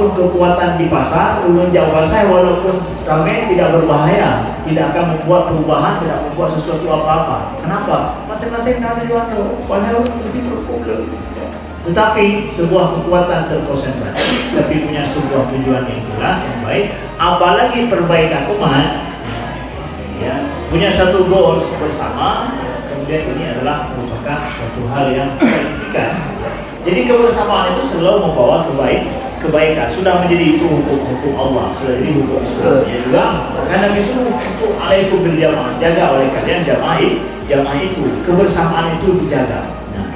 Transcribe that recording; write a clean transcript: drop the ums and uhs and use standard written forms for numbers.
apapun kekuatan di pasar, ulun Jawa saya walaupun ramai tidak berbahaya, tidak akan membuat perubahan, tidak membuat sesuatu apa-apa. Kenapa? Masing-masing kami jual, padahal itu berkumpul. Tetapi sebuah kekuatan terkonsentrasi, tapi punya sebuah tujuan yang jelas, yang baik, apalagi perbaikan umat, ya, punya satu goals bersama, kemudian ini adalah merupakan suatu hal yang signifikan. Jadi kebersamaan itu selalu membawa kebaikan. Sudah menjadi itu hukum Allah, sudah jadi hukum Islam. Ya juga, karena disuruh untuk alaikum bil jamaah, jaga oleh kalian jamaah itu, kebersamaan itu dijaga. Nah,